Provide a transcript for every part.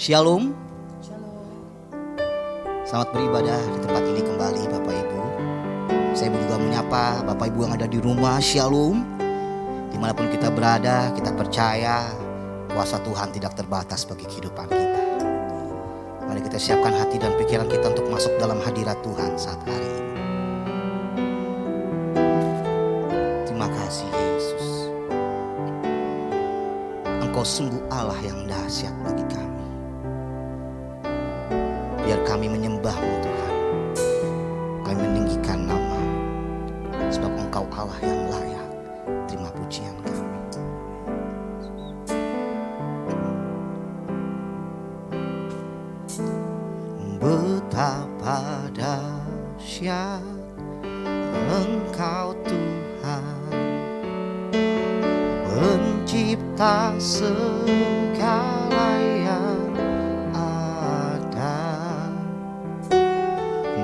Shalom. Selamat beribadah di tempat ini kembali Bapak Ibu. Saya juga menyapa Bapak Ibu yang ada di rumah. Shalom. Dimanapun kita berada, kita percaya kuasa Tuhan tidak terbatas bagi kehidupan kita. Mari kita siapkan hati dan pikiran kita untuk masuk dalam hadirat Tuhan saat hari ini. Terima kasih Yesus. Engkau sungguh Allah yang dahsyat bagi kami. Biar kami menyembah-Mu Tuhan. Kami meninggikan nama, sebab Engkau Allah yang layak. Terima pujian kami. Betapa dahsyat Engkau Tuhan, pencipta segala yang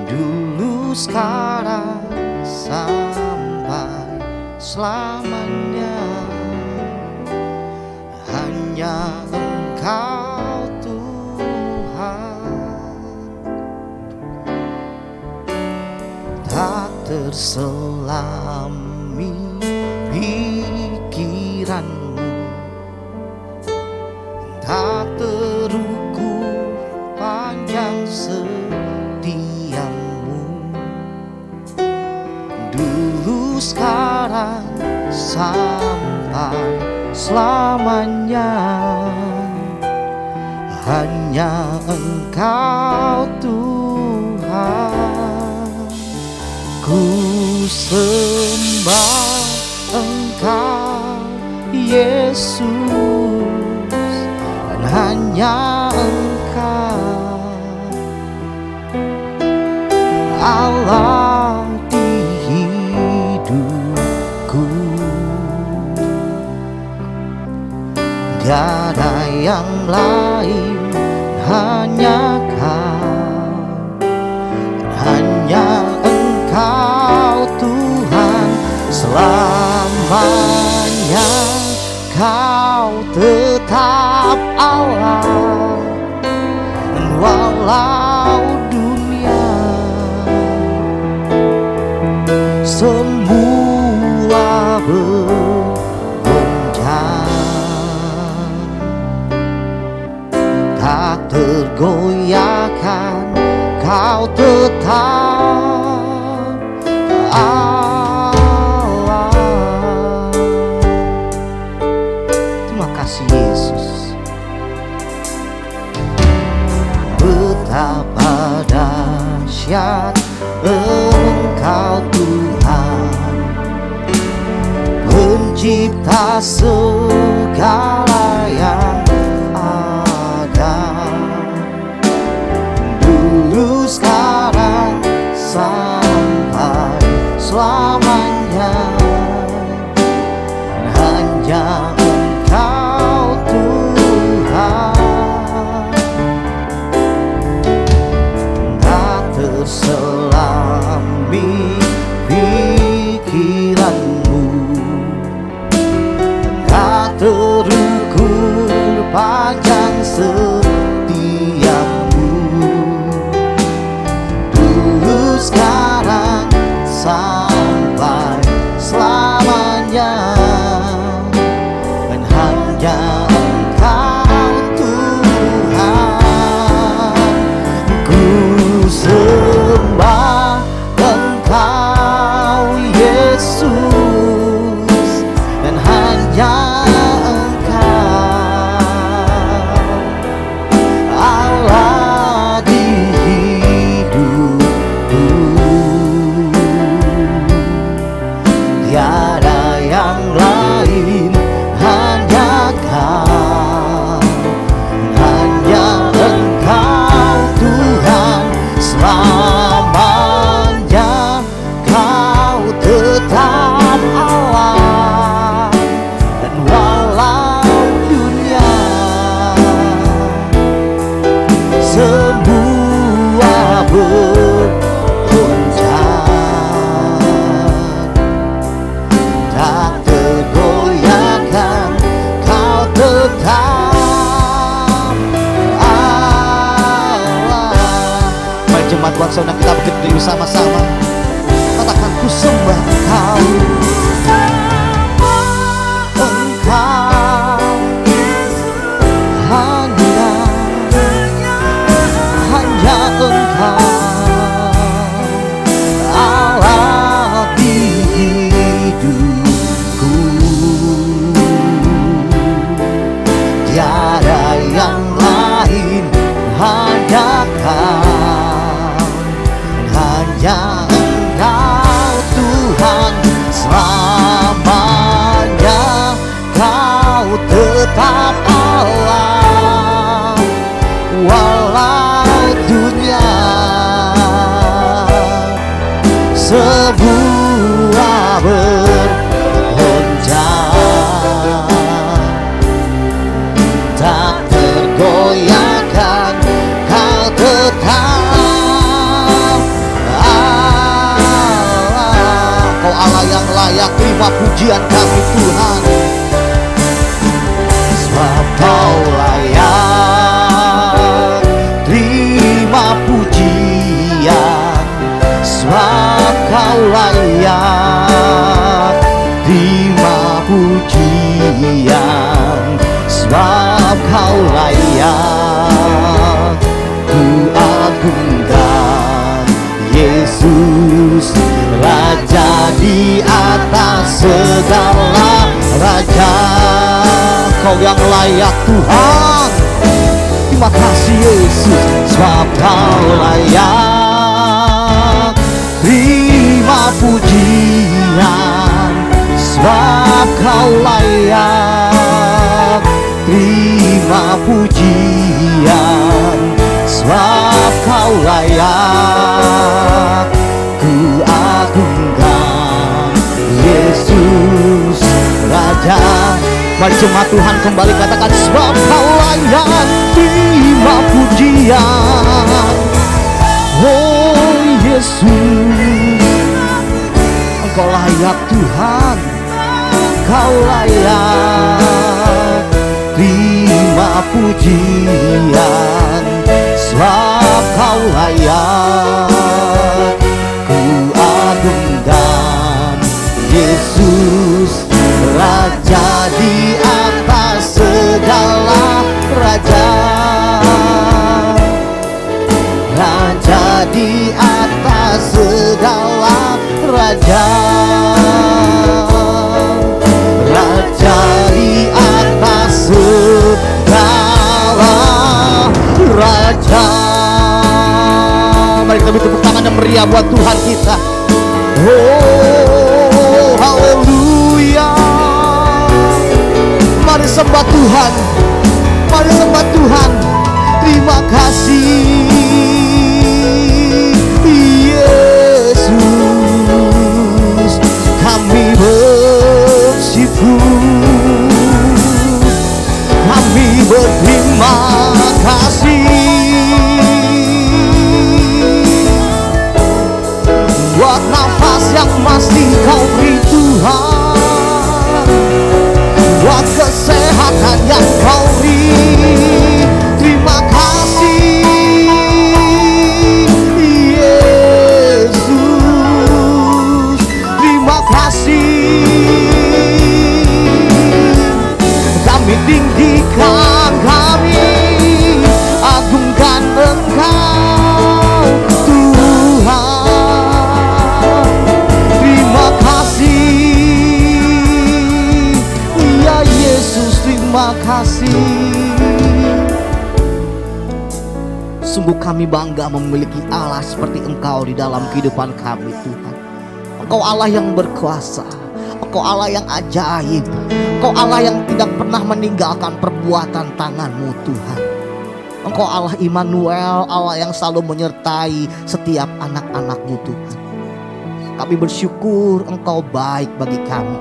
dulu, sekarang, sampai selamanya. Hanya Engkau Tuhan, tak terselami pikiran-Mu, tak terukur panjang dulu, sekarang, sampai selamanya. Hanya Engkau Tuhan. Ku sembah Engkau Yesus, dan hanya Engkau Allah hidupku. Gak ada yang lain, hanya Kau, hanya Engkau Tuhan. Selamanya Kau tetap Allah, dan walau dunia semua bergoncang, tak tergoyahkan, Kau tetap Allah. Terima kasih Yesus. Betapa dahsyat Engkau Tuhan, pencipta segala yang ada, dulu, sekarang, sampai selamanya. Hanya Engkau Tuhan, tak terselami pikiran-Mu, tak terukur panjang setia-Mu, dulu, sekarang, sampai selamanya. Dan hanya Engkau Tuhan. Ku sembah Engkau Yesus, dan hanya Engkau Allah di hidupku. Tiada yang lain, hanya Kau, hanya Engkau Tuhan. Selamanya Kau tetap Allah, dan walau dunia semua bergoncang, Saudara kita berdiri bersama-sama. Katakan ku sembah Engkau. Engkau hanya Engkau Allah di hidupku. Tiada yang lain, hanya Kau, hanya Engkau Tuhan selamanya. Kau tetap Allah walau dunia sebuah bergoncang, tak tergoyahkan. Kau tetap Allah. Kau Allah yang layak terima pujian kami Tuhan. Sebab Kau layak terima pujian. Sebab Kau layak terima pujian. Sebab Kau layak ku agungkan. Yesus Raja di atas segala raja. Kau yang layak Tuhan. Terima kasih Yesus. Sebab Kau layak terima pujian. Sebab Kau layak terima pujian. Sebab Kau layak ku agungkan. Yesus Raja. Mari jemaat Tuhan kembali katakan, sebab Kau layak terima pujian. Oh Yesus, Engkau layak Tuhan. Kau layak terima pujian. Sebab Kau layak ku agungkan. Yesus Raja di atas segala raja. Raja di atas segala raja. Raja di atas segala raja. Mari kita tepuk tangan yang meriah buat Tuhan kita. Oh haleluya. Mari sembah Tuhan. Mari sembah Tuhan. Terima kasih Yesus. Kami bersyukur. Kami berterima kasih buat nafas yang masih Kau beri Tuhan, buat kesehatan yang Kau beri. Terima kasih Yesus. Terima kasih. Kami tinggikan, kami agungkan Engkau Tuhan. Terima kasih ya Yesus. Terima kasih. Sungguh kami bangga memiliki Allah seperti Engkau di dalam kehidupan kami Tuhan. Engkau Allah yang berkuasa. Engkau Allah yang ajaib. Engkau Allah yang tidak pernah meninggalkan perbuatan tangan-Mu Tuhan. Engkau Allah Immanuel, Allah yang selalu menyertai setiap anak-anak-Mu Tuhan. Kami bersyukur Engkau baik bagi kami.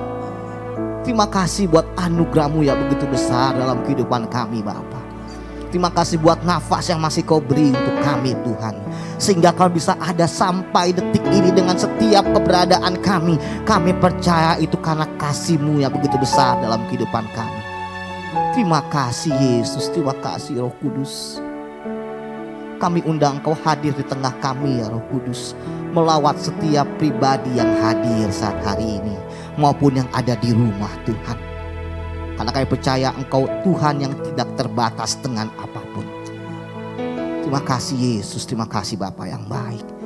Terima kasih buat anugerah-Mu yang begitu besar dalam kehidupan kami Bapa. Terima kasih buat nafas yang masih Kau beri untuk kami Tuhan, sehingga Kau bisa ada sampai detik ini dengan setiap keberadaan kami. Kami percaya itu karena kasih-Mu yang begitu besar dalam kehidupan kami. Terima kasih Yesus. Terima kasih Roh Kudus. Kami undang Engkau hadir di tengah kami ya Roh Kudus. Melawat setiap pribadi yang hadir saat hari ini maupun yang ada di rumah Tuhan. Karena kami percaya Engkau Tuhan yang tidak terbatas dengan apapun. Terima kasih Yesus, terima kasih Bapa yang baik.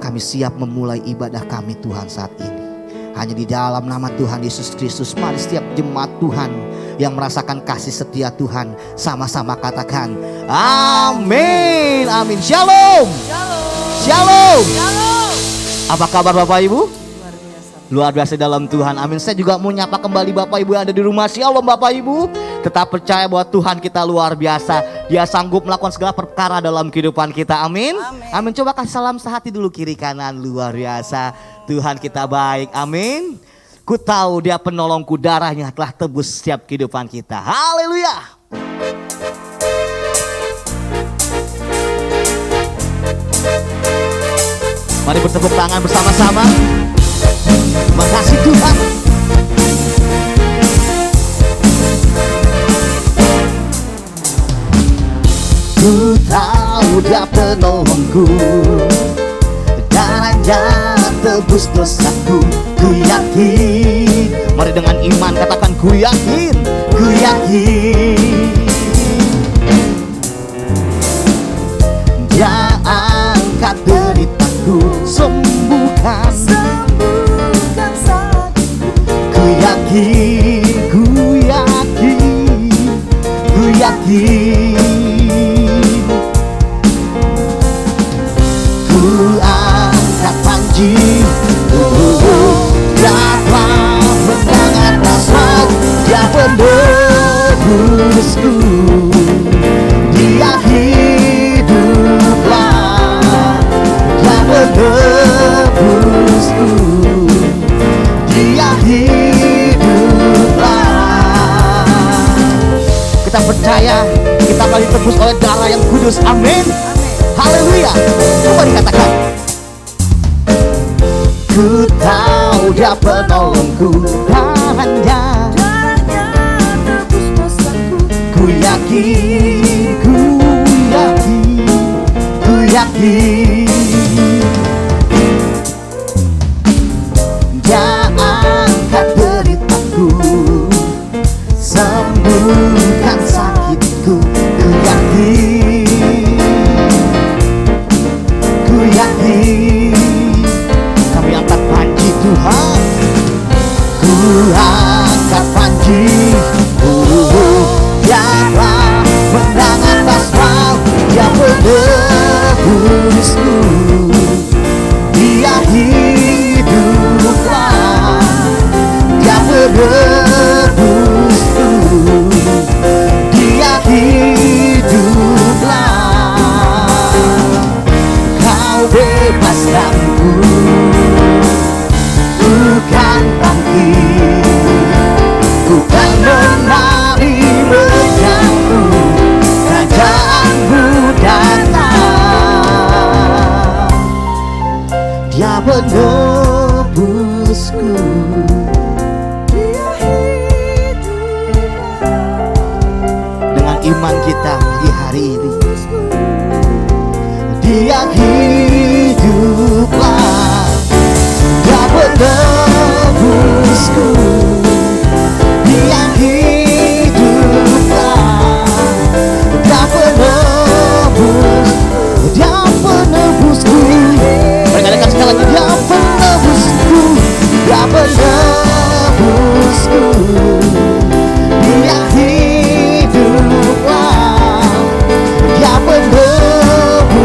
Kami siap memulai ibadah kami Tuhan saat ini. Hanya di dalam nama Tuhan Yesus Kristus, mari setiap jemaat Tuhan yang merasakan kasih setia Tuhan sama-sama katakan amin, amin. Shalom, shalom. Apa kabar Bapak Ibu? Luar biasa dalam Tuhan, amin. Saya juga mau nyapa kembali Bapak Ibu yang ada di rumah. Shalom Bapak Ibu. Tetap percaya bahwa Tuhan kita luar biasa. Dia sanggup melakukan segala perkara dalam kehidupan kita, amin. Amin. Coba kasih salam sehati dulu kiri kanan. Luar biasa, Tuhan kita baik, amin. Ku tahu Dia penolongku, darahnya telah tebus setiap kehidupan kita. Haleluya. Mari bertepuk tangan bersama-sama. Terima kasih Tuhan. Ku tahu Dia penolongku, darahnya tebus dosaku. Ku yakin, mari dengan iman katakan ku yakin, ku yakin. Dia angkat deritaku, sembuhkan sakitku. Ku yakin, ku yakin, ku yakin. Ku angkat panji, dapat menang atas maut. Dia penebusku, Dia hiduplah. Dia penebusku, Dia hiduplah. Kita percaya kita akan ditebus oleh darah yang kudus, amin. Haleluya. Coba dikatakan. Ku tahu Dia penolongku, darahnya tebus dosaku. Ku yakin, ku yakin, ku yakin. Dia angkat deritaku, sembuhkan sakitku. Ku yakin, ku yakin. Kami angkat panji Tuhan, ku angkat panji. Dia telah menang atas maut. Dia penebusku, Dia hiduplah. Dia penebusku, Dia hiduplah. Kau bebaskanku, bukan bangkit. Ku kan menari menjamu, kerajaanmu datang. Dia penebusku, Dia hiduplah. Dengan iman kita di hari ini, Dia hiduplah. Dia penebusku, Dia hiduplah. Dia penebus, Dia penebusku. Perkatakan sekali lagi, Dia penebusku, Dia penebusku. Dia hiduplah. Dia penebusku,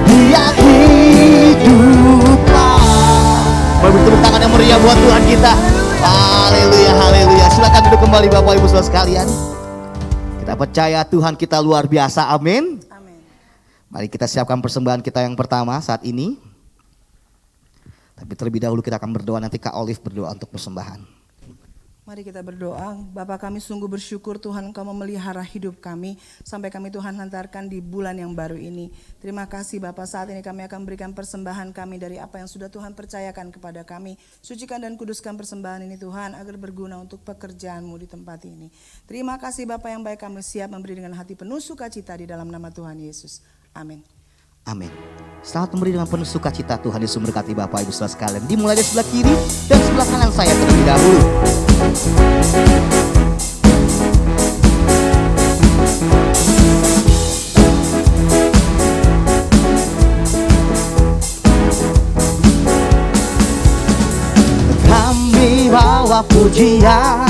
Dia hiduplah. Mari bertepuk tangan yang meriah buat Tuhan kita. Haleluya, haleluya. Silakan duduk kembali Bapak Ibu Saudara sekalian. Kita percaya Tuhan kita luar biasa, amin. Mari kita siapkan persembahan kita yang pertama saat ini. Tapi terlebih dahulu kita akan berdoa, nanti Kak Olive berdoa untuk persembahan. Mari kita berdoa. Bapa, kami sungguh bersyukur Tuhan Engkau memelihara hidup kami sampai kami Tuhan hantarkan di bulan yang baru ini. Terima kasih Bapa, saat ini kami akan berikan persembahan kami dari apa yang sudah Tuhan percayakan kepada kami. Sucikan dan kuduskan persembahan ini Tuhan agar berguna untuk pekerjaan-Mu di tempat ini. Terima kasih Bapa yang baik, kami siap memberi dengan hati penuh sukacita di dalam nama Tuhan Yesus. Amin. Amin. Selamat memberi dengan penuh sukacita. Tuhan Yesus memberkati Bapak Ibu saudara sekalian. Dimulai dari sebelah kiri dan sebelah kanan saya terlebih dahulu. Kami bawa pujian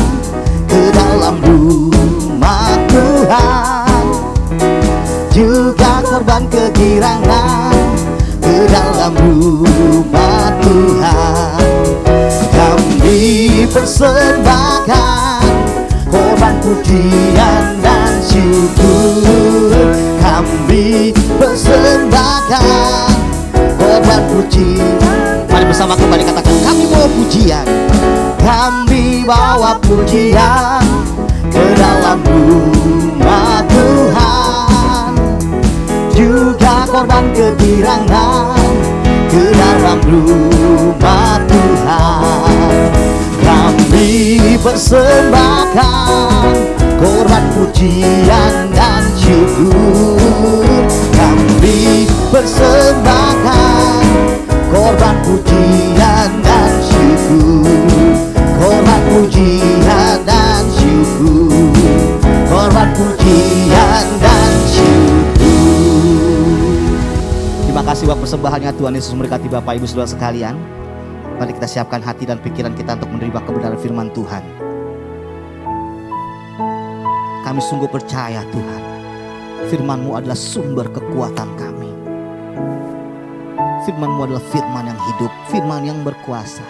ke dalam rumah Tuhan, juga korban kegirangan ke dalam rumah Tuhan. Kami persembahkan korban pujian dan syukur. Kami persembahkan korban pujian. Mari bersama kembali katakan, kami bawa pujian. Kami bawa pujian ke dalam rumah Tuhan, juga korban kegirangan ke dalam rumah Tuhan. Kami persembahkan korban pujian dan syukur. Kami persembahkan korban pujian dan syukur. Korban pujian dan syukur. Korban pujian dan syukur. Terima kasih buat persembahannya. Tuhan Yesus memberkati Bapak Ibu saudara sekalian. Mari kita siapkan hati dan pikiran kita untuk menerima kebenaran firman Tuhan. Kami sungguh percaya Tuhan, firman-Mu adalah sumber kekuatan kami. Firman-Mu adalah firman yang hidup, firman yang berkuasa,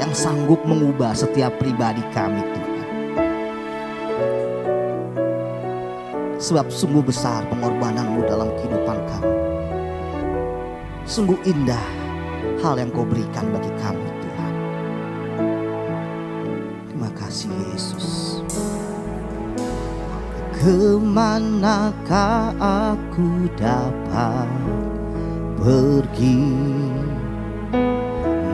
yang sanggup mengubah setiap pribadi kami Tuhan. Sebab sungguh besar pengorbanan-Mu dalam kehidupan kami. Sungguh indah hal yang Kau berikan bagi kami Tuhan. Terima kasih Yesus. Kemanakah aku dapat pergi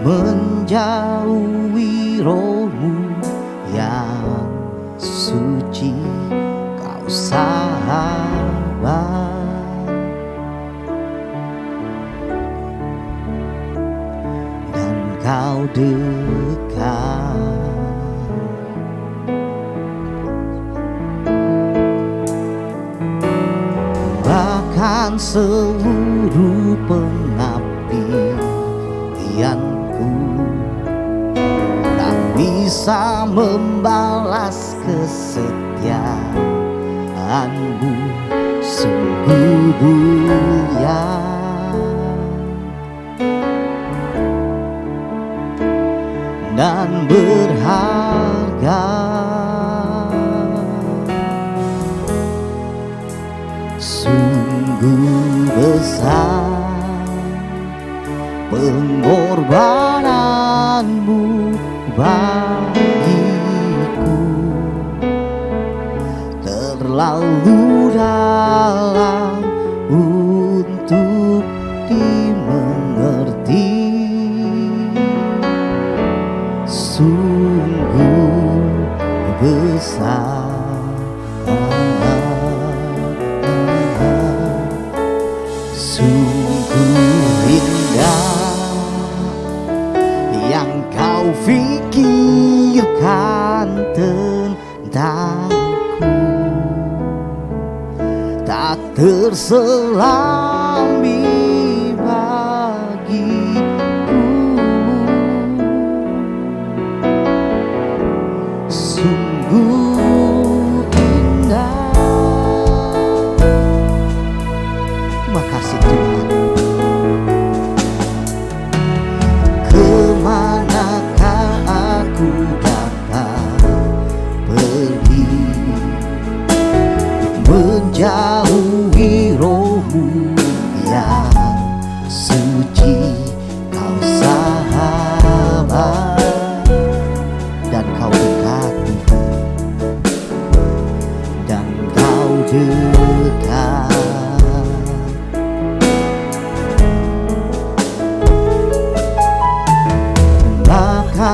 menjauhi Roh-Mu yang suci, Kau sahabat. Kau dekat, bahkan seluruh pengabdianku tak bisa membalas kesetiaan-Mu. Sungguh mulia dan berharga, sungguh besar pengorbanan-Mu bagiku, terlalu dalam untuk dimengerti. Sungguh besar, sungguh indah yang Kau pikirkan tentangku, tak terselami bagiku. Sungguh indah. Terima kasih Tuhan. Kemanakah aku dapat pergi menjauhi Roh-Mu yang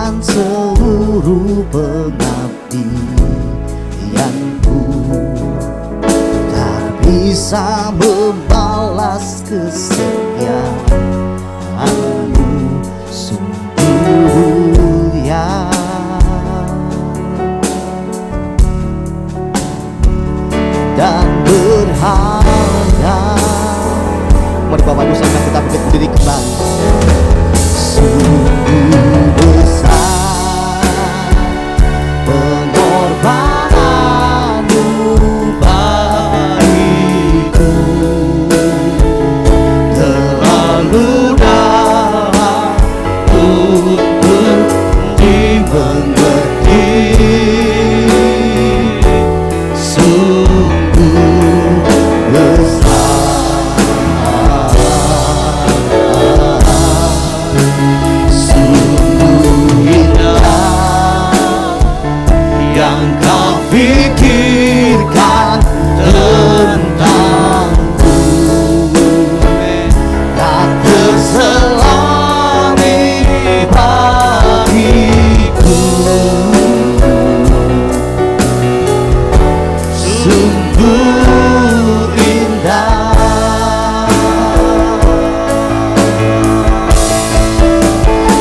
menyerahkan seluruh pengabdianku, tak bisa membalas kesetiaanmu, sungguh ya. Dan berharga. Mari Bapak Ibu sama kita berdiri kembali. Sungguh besar pengorbananmu bagiku, terlalu dalam untuk dimengerti. Sungguh besar, sungguh indah yang kau pikirkan tentangku, tak terselami bagiku. Sungguh indah,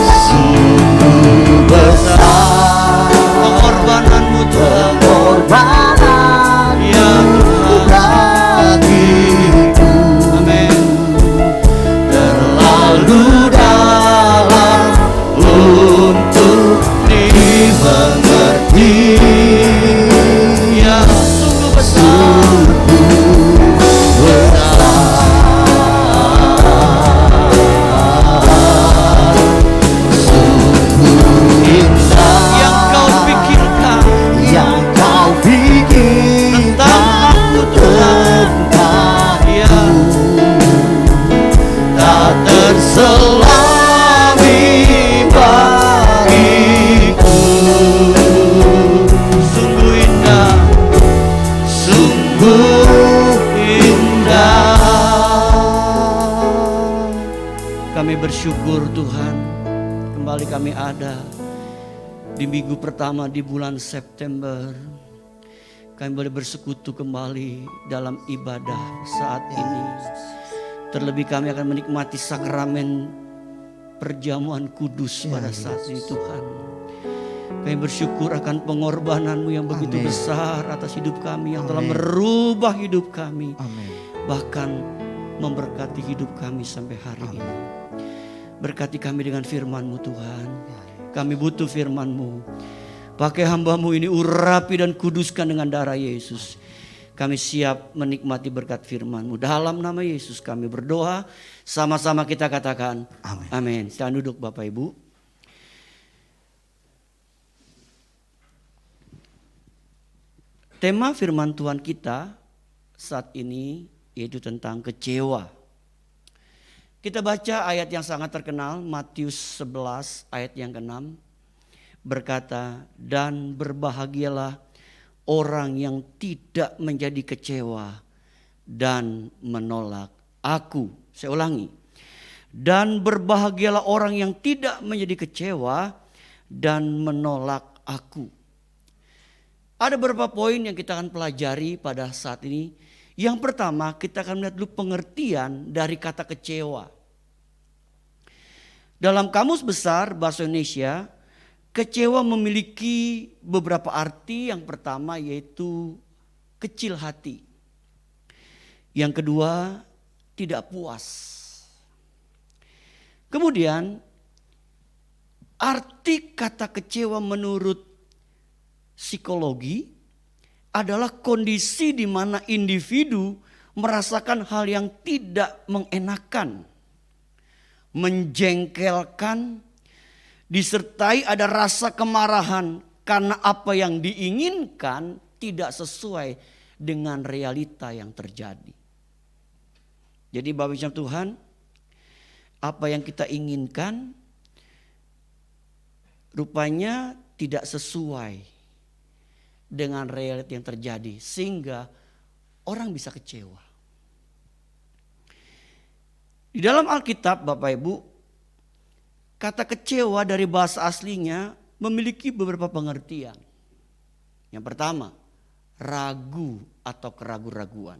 sungguh besar pengorbananmu Tuhan, pengorbanan yang bagiku. Amin. Terlalu dalam untuk dimengerti. Ya, sungguh besar, sungguh indah yang kau pikirkan, yang kau pikirkan tentang aku Tuhan. Ya, tak terselami bagiku. Sungguh indah, sungguh indah. Kami bersyukur Tuhan, kembali kami ada di minggu pertama di bulan September. Kami boleh bersekutu kembali dalam ibadah saat ini. Terlebih kami akan menikmati sakramen perjamuan kudus pada saat ini Tuhan. Kami bersyukur akan pengorbanan-Mu yang begitu besar atas hidup kami, yang telah merubah hidup kami. Bahkan memberkati hidup kami sampai hari ini. Berkati kami dengan firman-Mu Tuhan. Kami butuh firman-Mu. Pakai hamba-Mu ini urapi dan kuduskan dengan darah Yesus. Kami siap menikmati berkat firman-Mu. Dalam nama Yesus kami berdoa. Sama-sama kita katakan amin. Amin. Silakan duduk Bapak Ibu. Tema firman Tuhan kita saat ini yaitu tentang kecewa. Kita baca ayat yang sangat terkenal, Matius 11 ayat yang ke-6. Berkata, dan berbahagialah orang yang tidak menjadi kecewa dan menolak aku. Saya ulangi. Dan berbahagialah orang yang tidak menjadi kecewa dan menolak aku. Ada beberapa poin yang kita akan pelajari pada saat ini. Yang pertama, kita akan melihat dulu pengertian dari kata kecewa. Dalam Kamus Besar Bahasa Indonesia, kecewa memiliki beberapa arti. Yang pertama yaitu kecil hati. Yang kedua, tidak puas. Kemudian, arti kata kecewa menurut psikologi adalah kondisi di mana individu merasakan hal yang tidak mengenakan, menjengkelkan, disertai ada rasa kemarahan karena apa yang diinginkan tidak sesuai dengan realita yang terjadi. Jadi Bapak Ibu Tuhan, apa yang kita inginkan rupanya tidak sesuai dengan realita yang terjadi, sehingga orang bisa kecewa. Di dalam Alkitab Bapak Ibu, kata kecewa dari bahasa aslinya memiliki beberapa pengertian. Yang pertama, ragu atau keraguan-raguan.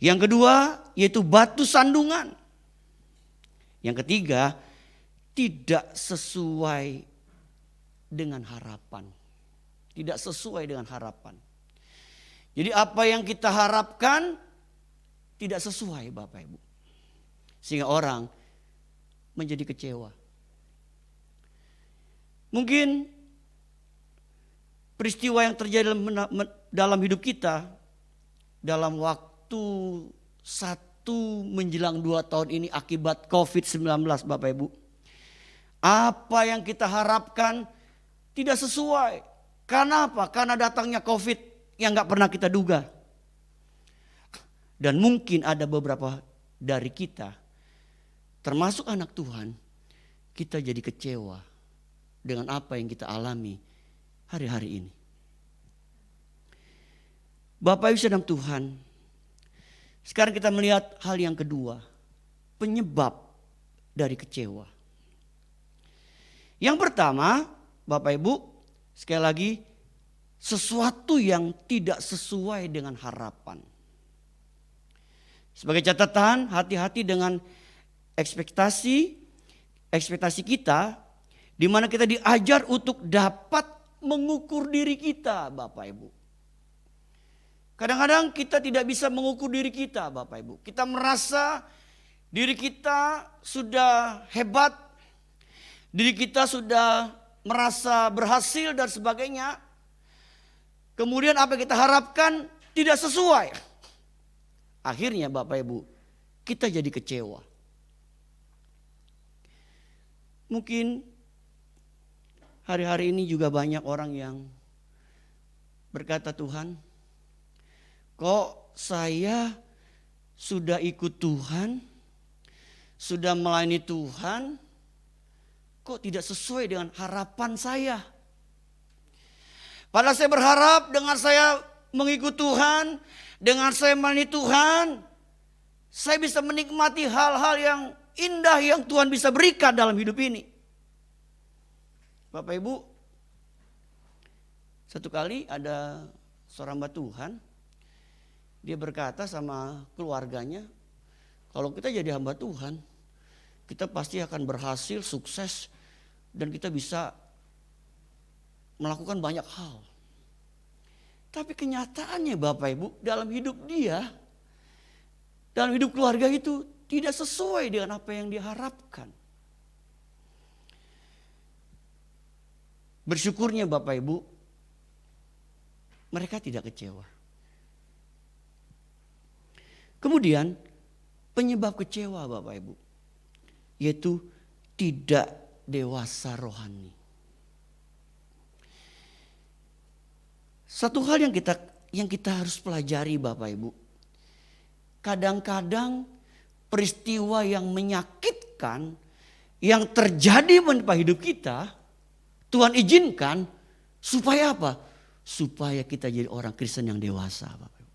Yang kedua, yaitu batu sandungan. Yang ketiga, tidak sesuai dengan harapan. Tidak sesuai dengan harapan. Jadi apa yang kita harapkan tidak sesuai Bapak Ibu. Sehingga orang menjadi kecewa. Mungkin peristiwa yang terjadi dalam hidup kita dalam waktu 1 menjelang 2 tahun ini akibat COVID-19 Bapak Ibu. Apa yang kita harapkan tidak sesuai. Karena apa? Karena datangnya COVID yang gak pernah kita duga. Dan mungkin ada beberapa dari kita, termasuk anak Tuhan, kita jadi kecewa dengan apa yang kita alami hari-hari ini. Bapak Ibu sedang Tuhan, sekarang kita melihat hal yang kedua, penyebab dari kecewa. Yang pertama, Bapak Ibu, sekali lagi, sesuatu yang tidak sesuai dengan harapan. Sebagai catatan, hati-hati dengan ekspektasi kita, di mana kita diajar untuk dapat mengukur diri kita, Bapak Ibu. Kadang-kadang kita tidak bisa mengukur diri kita, Bapak Ibu. Kita merasa diri kita sudah hebat, diri kita sudah merasa berhasil dan sebagainya. Kemudian apa yang kita harapkan tidak sesuai. Akhirnya Bapak Ibu, kita jadi kecewa. Mungkin hari-hari ini juga banyak orang yang berkata, Tuhan, kok saya sudah ikut Tuhan, sudah melayani Tuhan, kok tidak sesuai dengan harapan saya. Padahal saya berharap dengan saya mengikut Tuhan, dengan saya melayani Tuhan, saya bisa menikmati hal-hal yang indah yang Tuhan bisa berikan dalam hidup ini. Bapak Ibu, satu kali ada seorang hamba Tuhan, dia berkata sama keluarganya, kalau kita jadi hamba Tuhan, kita pasti akan berhasil, sukses, dan kita bisa melakukan banyak hal. Tapi kenyataannya Bapak Ibu, dalam hidup dia, dalam hidup keluarga itu tidak sesuai dengan apa yang diharapkan. Bersyukurnya Bapak Ibu, mereka tidak kecewa. Kemudian penyebab kecewa Bapak Ibu, yaitu tidak dewasa rohani. Satu hal yang kita harus pelajari Bapak Ibu. Kadang-kadang peristiwa yang menyakitkan yang terjadi menimpa hidup kita, Tuhan izinkan supaya apa? Supaya kita jadi orang Kristen yang dewasa Bapak Ibu.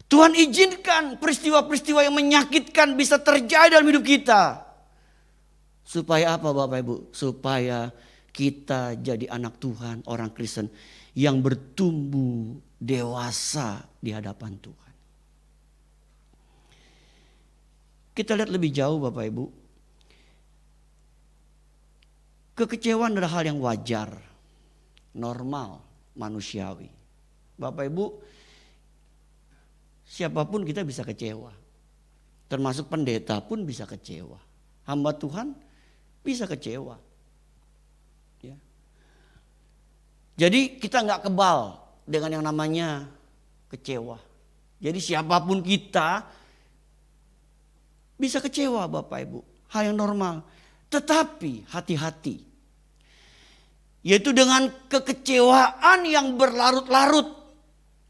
Tuhan izinkan peristiwa-peristiwa yang menyakitkan bisa terjadi dalam hidup kita. Supaya apa Bapak Ibu? Supaya kita jadi anak Tuhan, orang Kristen yang bertumbuh dewasa di hadapan Tuhan. Kita lihat lebih jauh Bapak Ibu. Kekecewaan adalah hal yang wajar, normal, manusiawi. Bapak Ibu, siapapun kita bisa kecewa. Termasuk pendeta pun bisa kecewa. Hamba Tuhan bisa kecewa. Ya. Jadi kita nggak kebal dengan yang namanya kecewa. Jadi siapapun kita bisa kecewa Bapak Ibu. Hal yang normal. Tetapi hati-hati. Yaitu dengan kekecewaan yang berlarut-larut.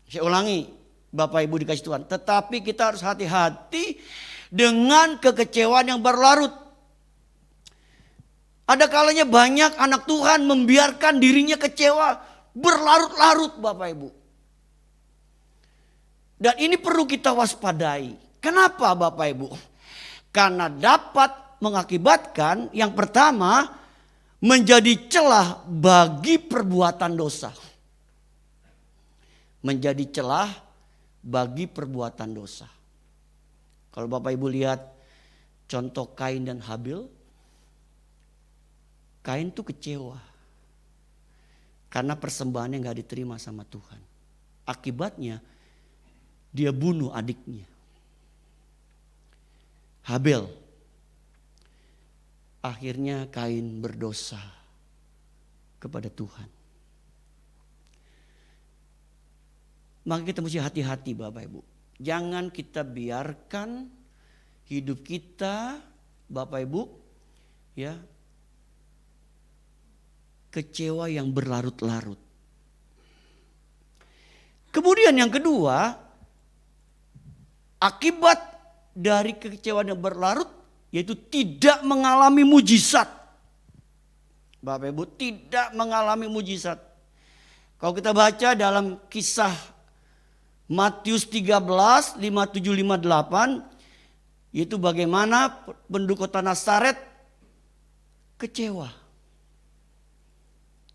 Saya ulangi Bapak Ibu dikasih Tuhan. Tetapi kita harus hati-hati dengan kekecewaan yang berlarut. Ada kalanya banyak anak Tuhan membiarkan dirinya kecewa berlarut-larut Bapak Ibu. Dan ini perlu kita waspadai. Kenapa Bapak Ibu? Karena dapat mengakibatkan yang pertama menjadi celah bagi perbuatan dosa. Menjadi celah bagi perbuatan dosa. Kalau Bapak Ibu lihat contoh Kain dan Habil. Kain tuh kecewa. Karena persembahannya gak diterima sama Tuhan. Akibatnya dia bunuh adiknya. Habil. Akhirnya Kain berdosa kepada Tuhan. Maka kita mesti hati-hati Bapak Ibu. Jangan kita biarkan hidup kita Bapak Ibu ya kecewa yang berlarut-larut. Kemudian yang kedua, akibat dari kekecewaan yang berlarut yaitu tidak mengalami mujizat. Bapak Ibu, tidak mengalami mujizat. Kalau kita baca dalam kisah Matius 13, 57, 58, yaitu bagaimana penduduk kota Nazaret kecewa.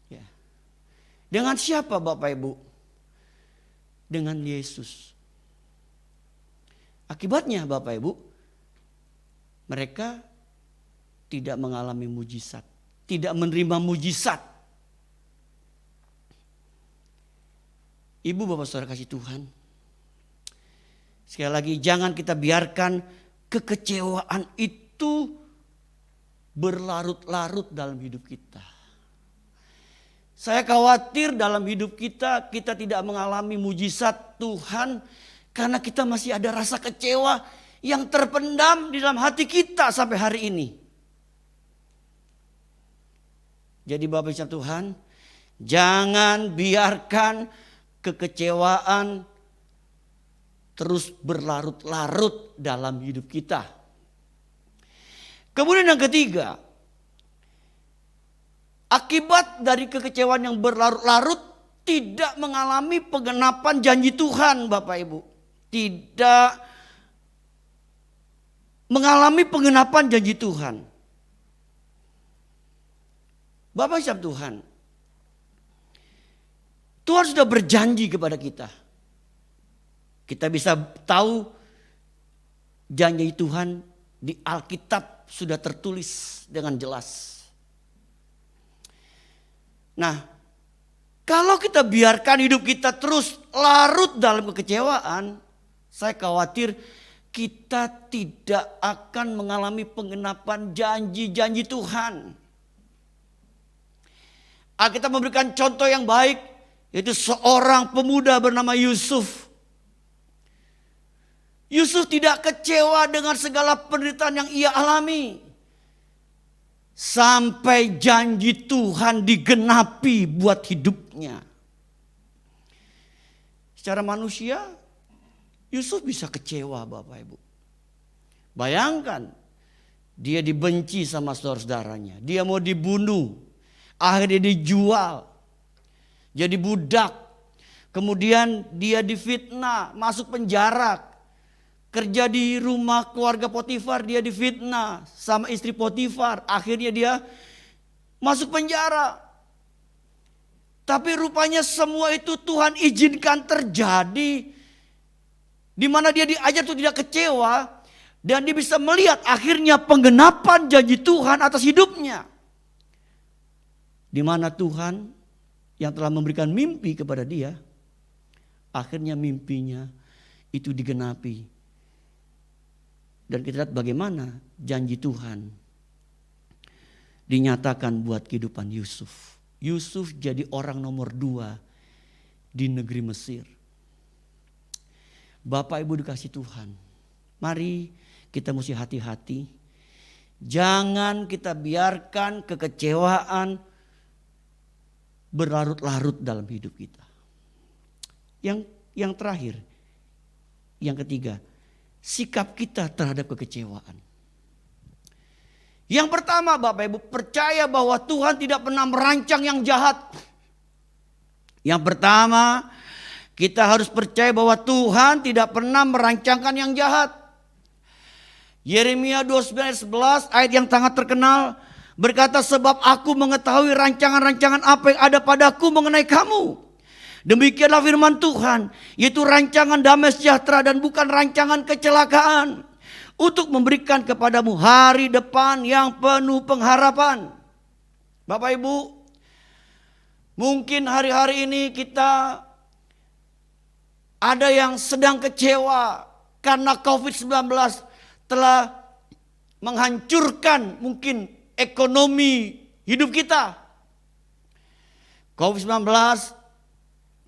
Ya. Dengan siapa Bapak Ibu? Dengan Yesus. Akibatnya Bapak Ibu, mereka tidak mengalami mujizat, tidak menerima mujizat. Ibu bapak saudara kasih Tuhan. Sekali lagi jangan kita biarkan kekecewaan itu berlarut-larut dalam hidup kita. Saya khawatir dalam hidup kita tidak mengalami mujizat Tuhan karena kita masih ada rasa kecewa yang terpendam di dalam hati kita sampai hari ini. Jadi Bapak Ibu Tuhan, jangan biarkan kekecewaan terus berlarut-larut dalam hidup kita. Kemudian yang ketiga, akibat dari kekecewaan yang berlarut-larut tidak mengalami penggenapan janji Tuhan Bapak Ibu. Tidak mengalami penggenapan janji Tuhan. Bapak Ibu Tuhan, Tuhan sudah berjanji kepada kita. Kita bisa tahu janji Tuhan di Alkitab sudah tertulis dengan jelas. Nah, kalau kita biarkan hidup kita terus larut dalam kekecewaan, saya khawatir kita tidak akan mengalami penggenapan janji-janji Tuhan. Alkitab memberikan contoh yang baik, yaitu seorang pemuda bernama Yusuf. Yusuf tidak kecewa dengan segala penderitaan yang ia alami. Sampai janji Tuhan digenapi buat hidupnya. Secara manusia, Yusuf bisa kecewa Bapak Ibu. Bayangkan, dia dibenci sama saudara-saudaranya. Dia mau dibunuh. Akhirnya dijual. Jadi budak. Kemudian dia difitnah, masuk penjara. Kerja di rumah keluarga Potifar, dia difitnah sama istri Potifar. Akhirnya dia masuk penjara. Tapi rupanya semua itu Tuhan izinkan terjadi. Di mana dia diajar untuk tidak kecewa. Dan dia bisa melihat akhirnya penggenapan janji Tuhan atas hidupnya. Di mana Tuhan yang telah memberikan mimpi kepada dia. Akhirnya mimpinya itu digenapi. Dan kita lihat bagaimana janji Tuhan dinyatakan buat kehidupan Yusuf. Yusuf jadi orang nomor 2 di negeri Mesir. Bapak Ibu dikasih Tuhan, mari kita mesti hati-hati. Jangan kita biarkan kekecewaan berlarut-larut dalam hidup kita. Yang terakhir, yang ketiga, sikap kita terhadap kekecewaan. Yang pertama Bapak Ibu, percaya bahwa Tuhan tidak pernah merancang yang jahat. Yang pertama, kita harus percaya bahwa Tuhan tidak pernah merancangkan yang jahat. Yeremia 29 ayat 11, ayat yang sangat terkenal, berkata, sebab aku mengetahui rancangan-rancangan apa yang ada padaku mengenai kamu. Demikianlah firman Tuhan, yaitu rancangan damai sejahtera dan bukan rancangan kecelakaan, untuk memberikan kepadamu hari depan yang penuh pengharapan. Bapak Ibu, mungkin hari-hari ini kita ada yang sedang kecewa karena COVID-19 telah menghancurkan mungkin ekonomi hidup kita. COVID-19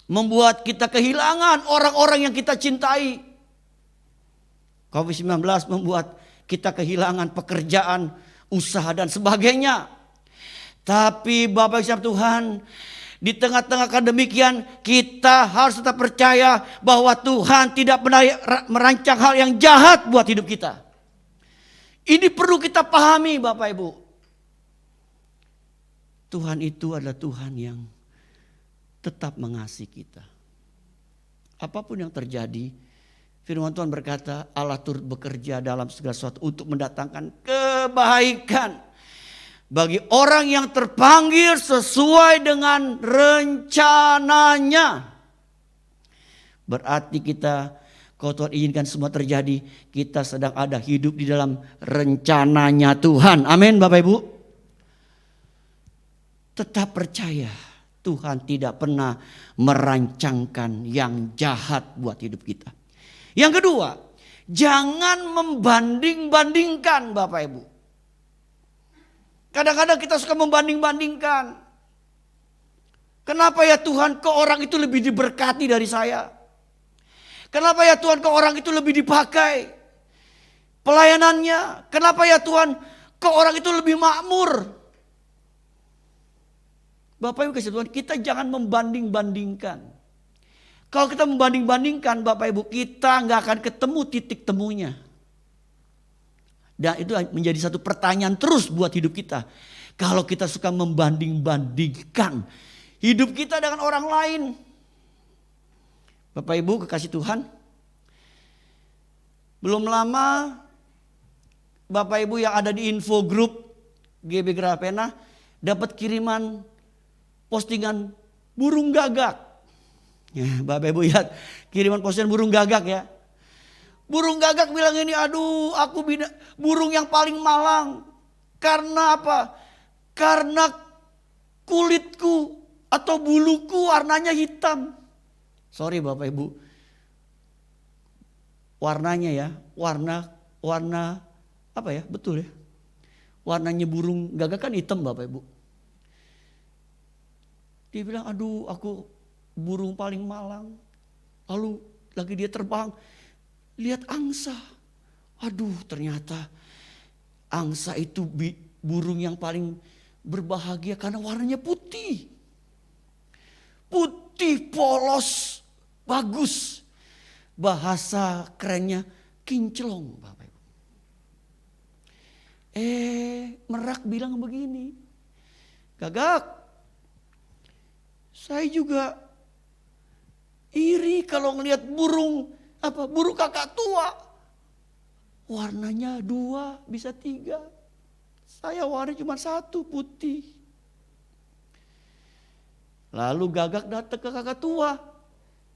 membuat kita kehilangan orang-orang yang kita cintai. COVID-19 membuat kita kehilangan pekerjaan, usaha dan sebagainya. Tapi Bapak Ibu Tuhan, di tengah-tengah kedemikian kita harus tetap percaya bahwa Tuhan tidak pernah merancang hal yang jahat buat hidup kita. Ini perlu kita pahami Bapak Ibu. Tuhan itu adalah Tuhan yang tetap mengasihi kita. Apapun yang terjadi, firman Tuhan berkata, Allah turut bekerja dalam segala sesuatu untuk mendatangkan kebaikan bagi orang yang terpanggil sesuai dengan rencananya. Berarti kita, kalau Tuhan izinkan semua terjadi, kita sedang ada hidup di dalam rencananya Tuhan. Amin Bapak Ibu. Tetap percaya Tuhan tidak pernah merancangkan yang jahat buat hidup kita. Yang kedua, jangan membanding-bandingkan Bapak Ibu. Kadang-kadang kita suka membanding-bandingkan. Kenapa ya Tuhan kok orang itu lebih diberkati dari saya? Kenapa ya Tuhan kok orang itu lebih dipakai pelayanannya? Kenapa ya Tuhan kok orang itu lebih makmur? Bapak Ibu kasih Tuhan, kita jangan membanding-bandingkan. Kalau kita membanding-bandingkan Bapak Ibu, kita nggak akan ketemu titik temunya. Dan itu menjadi satu pertanyaan terus buat hidup kita. Kalau kita suka membanding-bandingkan hidup kita dengan orang lain. Bapak Ibu kekasih Tuhan. Belum lama Bapak Ibu yang ada di info group GB Grapena dapat kiriman postingan burung gagak. Ya, Bapak Ibu lihat kiriman postingan burung gagak ya. Burung gagak bilang ini, aduh aku burung yang paling malang. Karena apa? Karena kulitku atau buluku warnanya hitam. Sorry Bapak Ibu. Warnanya ya, warna apa ya? Betul ya. Warnanya burung gagak kan hitam Bapak Ibu. Dia bilang, aduh aku burung paling malang. Lalu lagi dia terbang, lihat angsa. Aduh ternyata angsa itu burung yang paling berbahagia karena warnanya putih. Putih, polos, bagus. Bahasa kerennya kinclong Bapak Ibu. Merak bilang begini. Gagak, saya juga iri kalau ngelihat burung kakak tua. Warnanya 2 bisa 3. Saya warna cuma 1 putih. Lalu gagak datang ke kakak tua.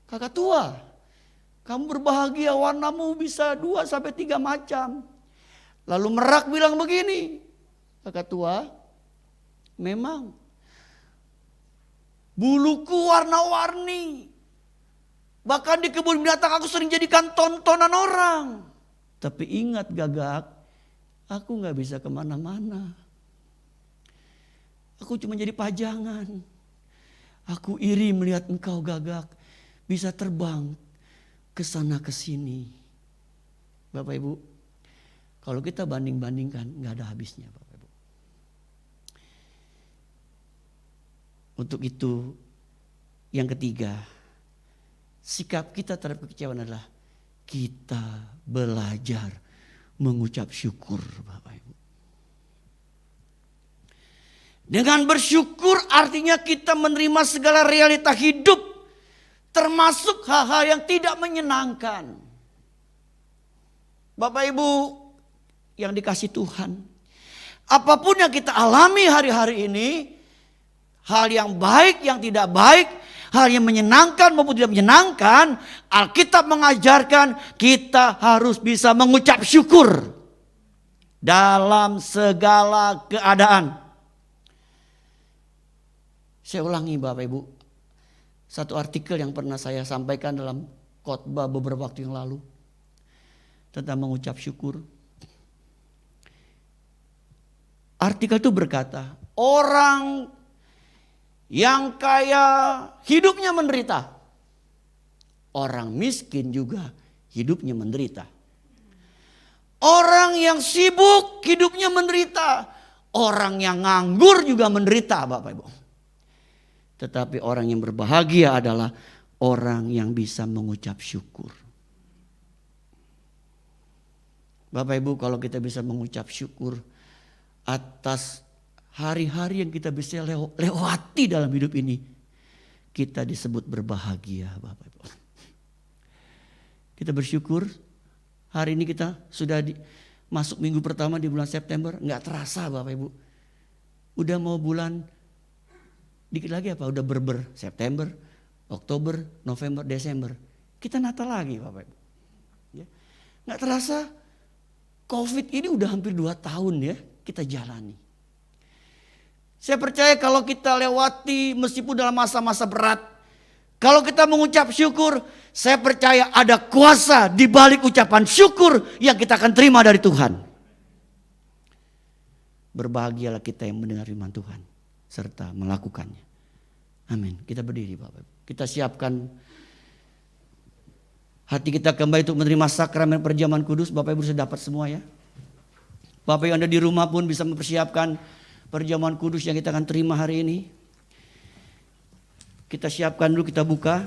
Kakak tua, kamu berbahagia warnamu bisa 2 sampai 3 macam. Lalu merak bilang begini. Kakak tua, memang buluku warna-warni. Bahkan di kebun binatang aku sering jadikan tontonan orang. Tapi ingat gagak, aku gak bisa kemana-mana. Aku cuma jadi pajangan. Aku iri melihat engkau gagak bisa terbang ke sana ke sini. Bapak Ibu, kalau kita banding-bandingkan gak ada habisnya Bapak Ibu. Untuk itu yang ketiga, sikap kita terhadap kekecewaan adalah kita belajar mengucap syukur Bapak Ibu. Dengan bersyukur artinya kita menerima segala realita hidup. Termasuk hal-hal yang tidak menyenangkan. Bapak Ibu, yang dikasih Tuhan, apapun yang kita alami hari-hari ini, hal yang baik, yang tidak baik, hal yang menyenangkan maupun tidak menyenangkan, Alkitab mengajarkan kita harus bisa mengucap syukur dalam segala keadaan. Saya ulangi Bapak Ibu, satu artikel yang pernah saya sampaikan dalam khotbah beberapa waktu yang lalu tentang mengucap syukur. Artikel itu berkata, orang yang kaya hidupnya menderita, orang miskin juga hidupnya menderita. Orang yang sibuk hidupnya menderita, orang yang nganggur juga menderita Bapak Ibu. Tetapi orang yang berbahagia adalah orang yang bisa mengucap syukur. Bapak Ibu, kalau kita bisa mengucap syukur atas hari-hari yang kita bisa lewati dalam hidup ini, kita disebut berbahagia Bapak Ibu. Kita bersyukur hari ini kita sudah masuk minggu pertama di bulan September. Nggak terasa Bapak Ibu. Udah mau bulan, dikit lagi apa? Udah berber September, Oktober, November, Desember. Kita Natal lagi Bapak Ibu. Ya. Nggak terasa COVID ini udah hampir 2 tahun ya kita jalani. Saya percaya kalau kita lewati meskipun dalam masa-masa berat, kalau kita mengucap syukur, saya percaya ada kuasa di balik ucapan syukur yang kita akan terima dari Tuhan. Berbahagialah kita yang mendengar firman Tuhan serta melakukannya. Amin. Kita berdiri Bapak Ibu. Kita siapkan hati kita kembali untuk menerima sakramen perjamuan kudus. Bapak Ibu sudah dapat semua ya. Bapak yang ada di rumah pun bisa mempersiapkan perjamuan kudus yang kita akan terima hari ini. Kita siapkan dulu, kita buka.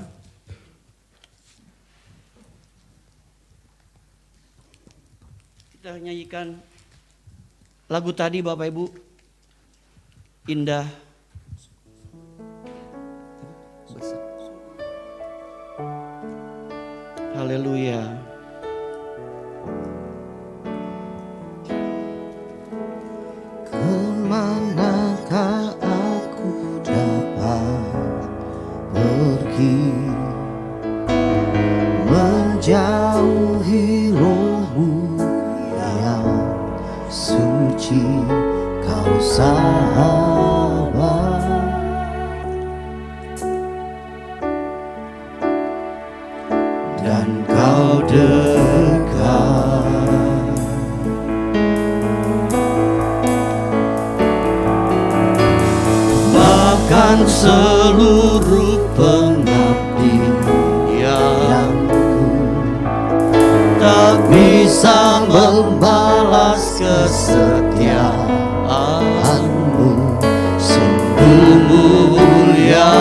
Kita nyanyikan lagu tadi Bapak Ibu. Indah. Haleluya. Kemanakah aku dapat pergi, menjauhi rohmu yang suci, kau sahabat. Dan kau dekat, bahkan seluruh pengabdianku tak bisa membalas kesetiaanmu, sungguh mulia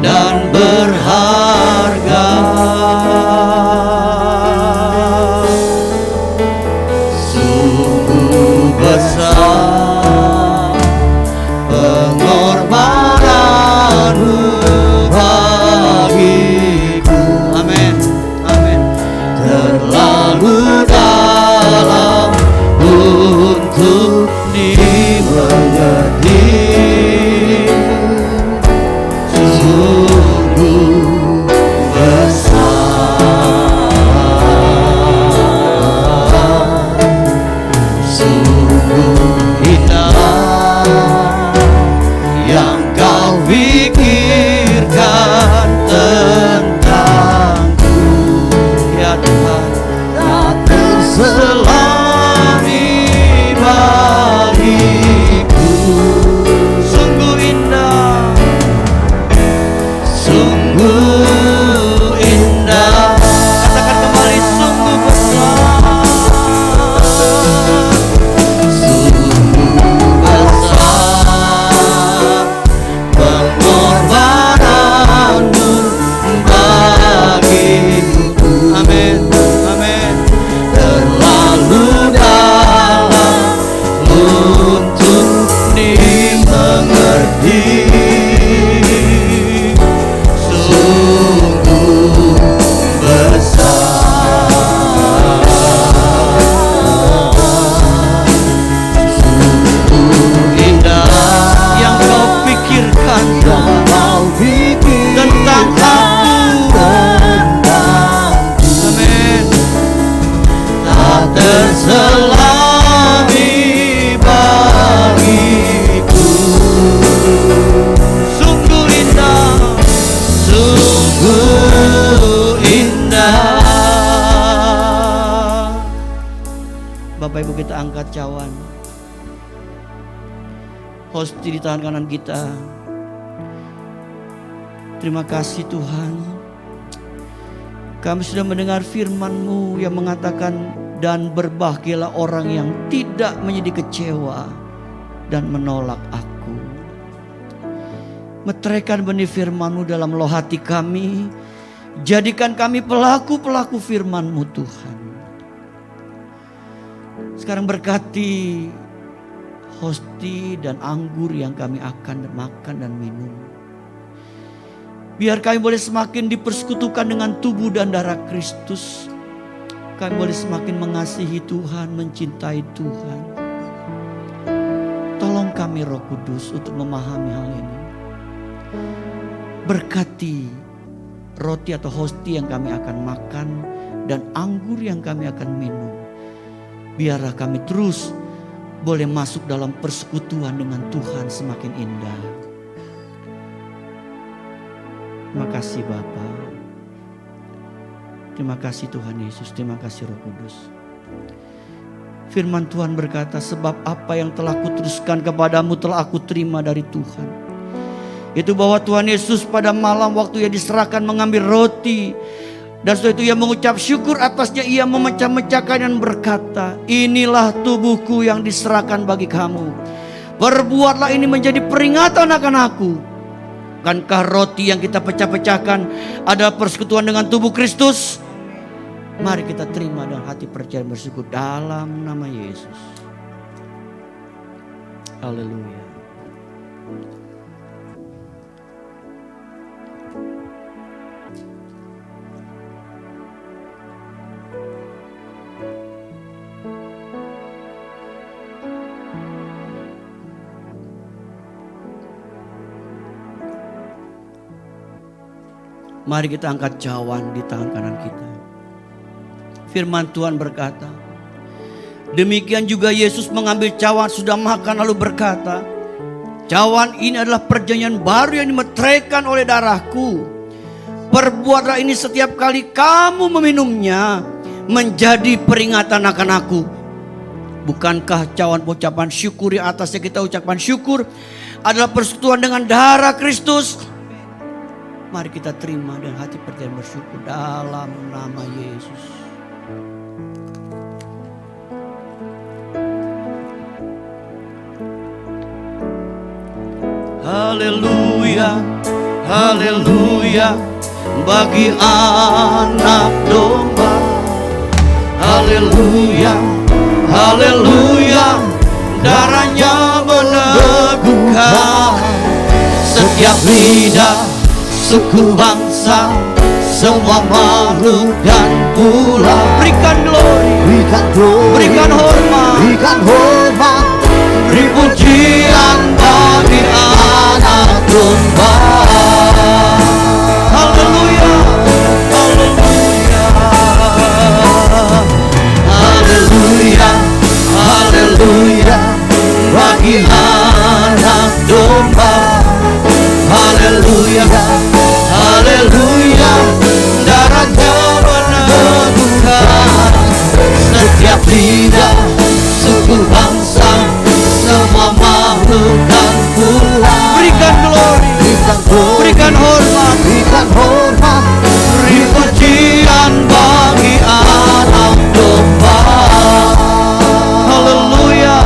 dan berharga. Sungguh besar pengorbananmu bagiku. Amin, amin. Terlalu dalam untuk dimengerti. Sungguh besar, sungguh indah yang kau pikirkan tentangku, ya Tuhan. Tak terselami bagiku. Sungguh indah, sungguh indah. Katakan kembali, sungguh besar, sungguh selami bagiku. Sungguh indah, sungguh indah. Bapak Ibu, kita angkat cawan. Hosti di tangan kanan kita. Terima kasih Tuhan. Kami sudah mendengar firman-Mu yang mengatakan, dan berbahagialah orang yang tidak menjadi kecewa dan menolak aku. Meteraikan benih firman-Mu dalam loh hati kami. Jadikan kami pelaku-pelaku firman-Mu Tuhan. Sekarang berkati hosti dan anggur yang kami akan makan dan minum. Biar kami boleh semakin dipersekutukan dengan tubuh dan darah Kristus. Kami boleh semakin mengasihi Tuhan, mencintai Tuhan. Tolong kami Roh Kudus untuk memahami hal ini. Berkati roti atau hosti yang kami akan makan dan anggur yang kami akan minum. Biarlah kami terus boleh masuk dalam persekutuan dengan Tuhan semakin indah. Terima kasih Bapa. Terima kasih Tuhan Yesus. Terima kasih Roh Kudus. Firman Tuhan berkata, sebab apa yang telah kuteruskan kepadamu telah aku terima dari Tuhan. Itu bahwa Tuhan Yesus pada malam waktu ia diserahkan mengambil roti. Dan setelah itu ia mengucap syukur atasnya, ia memecah-mecahkan dan berkata, inilah tubuhku yang diserahkan bagi kamu. Perbuatlah ini menjadi peringatan akan aku. Bukankah roti yang kita pecah-pecahkan adalah persekutuan dengan tubuh Kristus? Mari kita terima dengan hati percaya bersyukur dalam nama Yesus. Haleluya. Mari kita angkat cawan di tangan kanan kita. Firman Tuhan berkata, demikian juga Yesus mengambil cawan sudah makan lalu berkata, cawan ini adalah perjanjian baru yang dimeteraikan oleh darahku. Perbuatlah ini setiap kali kamu meminumnya menjadi peringatan akan aku. Bukankah cawan ucapan syukur yang atasnya kita ucapkan syukur adalah persekutuan dengan darah Kristus? Mari kita terima dengan hati percaya bersyukur dalam nama Yesus. Haleluya, haleluya, bagi anak domba. Haleluya, haleluya, darahnya meneguhkan setiap lidah, suku bangsa, semua makhluk dan pula. Berikan glory, berikan hormat, beri pujian bagi anak domba. Haleluya, haleluya, haleluya, haleluya, bagi anak domba. Haleluya, haleluya, darahnya meneguhkan setiap lidah, suku bangsa, semua makhluk dan pula. Berikan glory, berikan hormat, beri pujian bagi anak domba. Haleluya.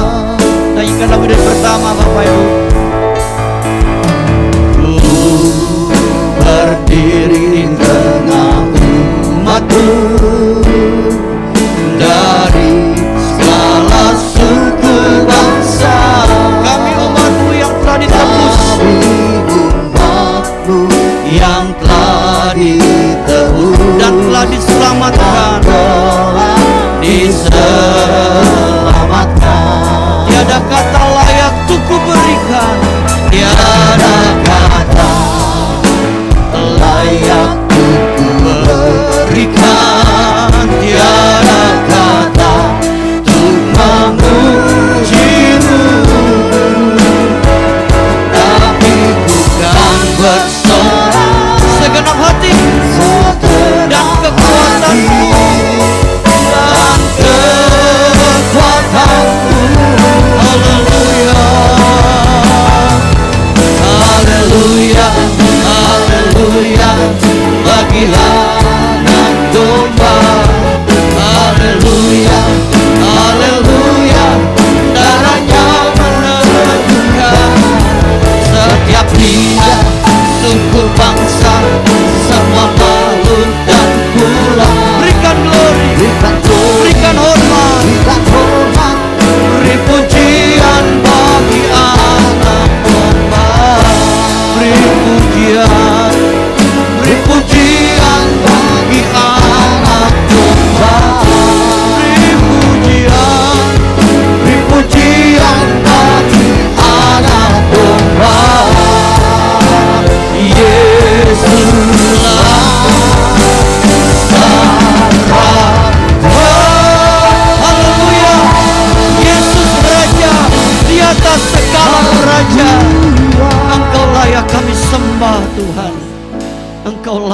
Nyanyikan lagu dari pertama Bapak Ibu. Berdiri tengah umatmu, dari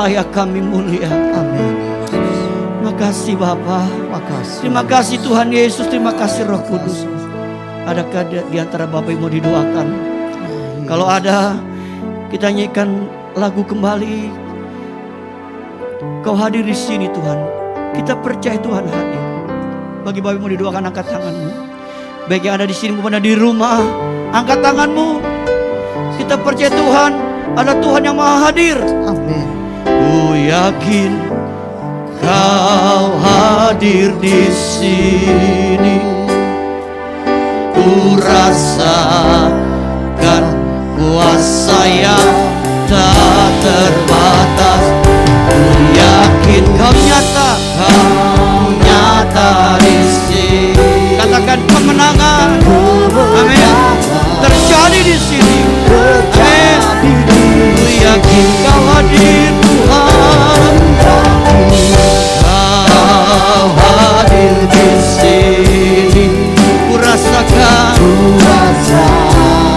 layak kami mulia. Amin. Makasih Bapa. Makasih. Terima kasih Tuhan Yesus. Terima kasih Roh Kudus. Adakah di antara Bapak Ibu mau didoakan? Kalau ada, kita nyanyikan lagu kembali. Kau hadir di sini Tuhan. Kita percaya Tuhan hadir. Bagi Bapak Ibu mau didoakan, angkat tanganmu. Baik yang ada di sini maupun ada di rumah, angkat tanganmu. Kita percaya Tuhan, ada Tuhan yang maha hadir. Amin. Ku yakin Kau hadir di sini. Ku rasakan kuasa yang tak terbatas. Ku yakin Kau nyata di sini. Katakan kemenangan. Amin. Terjadi di sini. Amin. Ku yakin Kau hadir Tuhan. Kau hadir di sini. Ku rasakan.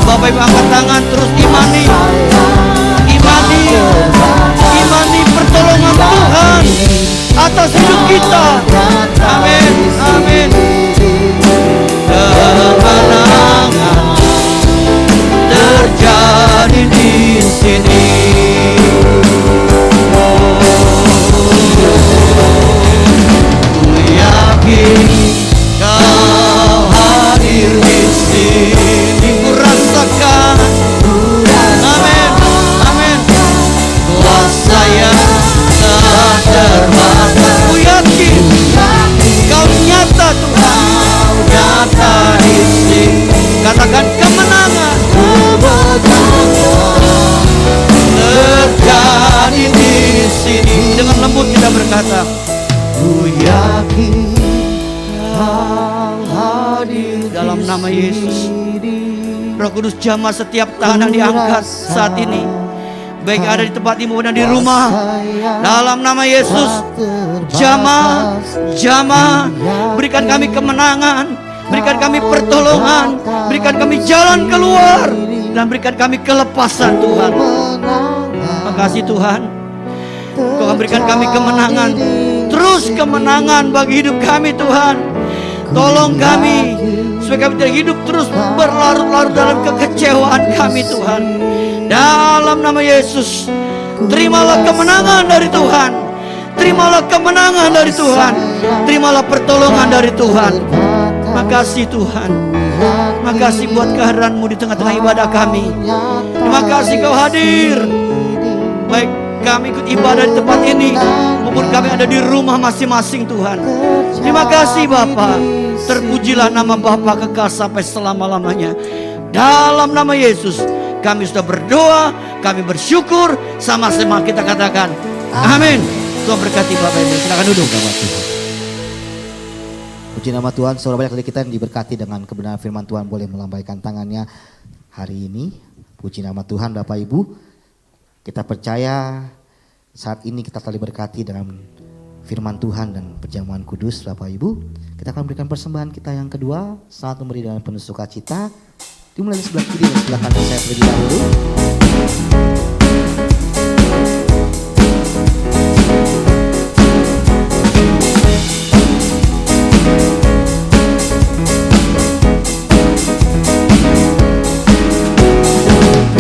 Bapak Ibu angkat tangan, terus imani pertolongan Tuhan atas hidup kita. Amin, amin. Kemenangan terjadi di sini. Ku yakin Kau hadir di sini. Ku rasakan. Amin, amin. Kuasa yang tak terbatas. Ku yakin Kau nyata Tuhan, nyata di sini. Katakan kemenangan terjadi di sini. Dengan lembut kita berkata, ku yakin Kau hadir dalam nama Yesus. Roh Kudus jamah setiap tahanan diangkat saat ini. Baik ada di tempat ini maupun di rumah. Dalam nama Yesus, jamah, berikan kami kemenangan, berikan kami pertolongan, berikan kami jalan keluar, dan berikan kami kelepasan Tuhan. Makasih Tuhan, Kau akan berikan kami kemenangan, terus kemenangan bagi hidup kami Tuhan. Tolong kami supaya kami tidak hidup terus berlarut-larut dalam kekecewaan kami Tuhan. Dalam nama Yesus, terimalah kemenangan dari Tuhan. Terimalah kemenangan dari Tuhan. Terimalah pertolongan dari Tuhan. Makasih Tuhan. Makasih buat kehadiran-Mu di tengah-tengah ibadah kami. Terima kasih Kau hadir. Baik kami ikut ibadah di tempat ini maupun kami ada di rumah masing-masing Tuhan. Terima kasih Bapa. Terpujilah nama Bapa kekal sampai selama-lamanya. Dalam nama Yesus kami sudah berdoa, kami bersyukur. Sama-sama kita katakan amin. Tuhan berkati Bapak Ibu. Silakan duduk Bapak Tuhan. Puji nama Tuhan, saudara, banyak dari kita yang diberkati dengan kebenaran firman Tuhan boleh melambaikan tangannya hari ini. Puji nama Tuhan Bapak Ibu. Kita percaya saat ini kita telah diberkati dengan firman Tuhan dan perjamuan kudus Bapak Ibu. Kita akan memberikan persembahan kita yang kedua, saat memberi dengan penuh sukacita. Dimulai dari sebelah kiri dan sebelah kanan saya terlebih dahulu.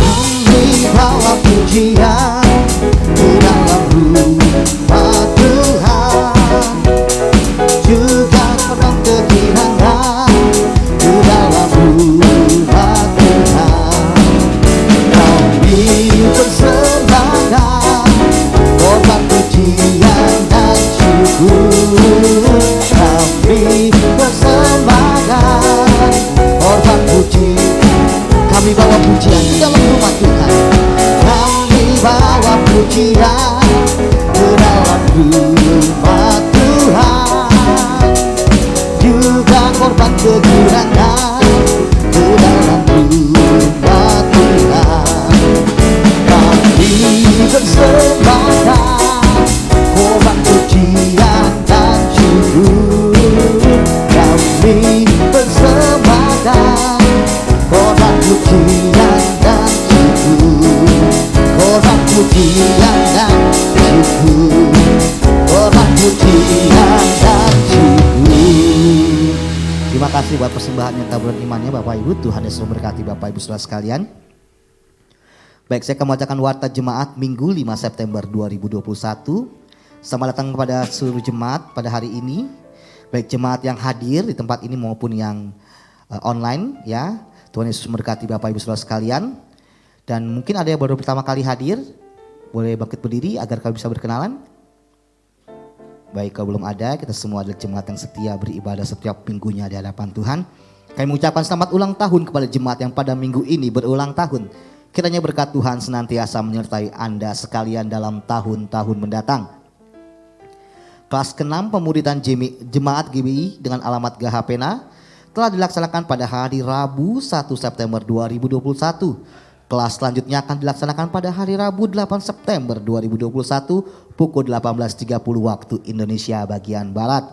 Kami bawa pujian di dalam rumah Tuhan, juga penuh kegirangan di dalam rumah Tuhan. Kami persembahkan korban pujian dan syukur. Kami persembahkan korban pujian. Kami bawa pujian di dalam rumah Tuhan. Kami bawa pujian ke dalam rumah Tuhan, juga korban kegirangan ke dalam rumah Tuhan. Kami persembahkan korban pujian dan syukur. Kami persembahkan korban pujian dan syukur. Korban pujian dan syukur. kasih buat persembahan yang taburan imannya Bapak Ibu. Tuhan Yesus memberkati Bapak Ibu saudara sekalian. Baik, saya akan membacakan warta jemaat Minggu 5 September 2021. Selamat datang kepada seluruh jemaat pada hari ini. Baik jemaat yang hadir di tempat ini maupun yang online ya. Tuhan Yesus memberkati Bapak Ibu saudara sekalian. Dan mungkin ada yang baru pertama kali hadir, boleh bangkit berdiri agar kami bisa berkenalan. Baik, kalau belum ada, kita semua adalah jemaat yang setia beribadah setiap minggunya di hadapan Tuhan. Kami mengucapkan selamat ulang tahun kepada jemaat yang pada minggu ini berulang tahun. Kiranya berkat Tuhan senantiasa menyertai Anda sekalian dalam tahun-tahun mendatang. Kelas ke-6 pemuridan jemaat GBI dengan alamat Gahapena telah dilaksanakan pada hari Rabu 1 September 2021. Kelas selanjutnya akan dilaksanakan pada hari Rabu 8 September 2021 pukul 18.30 waktu Indonesia bagian Barat.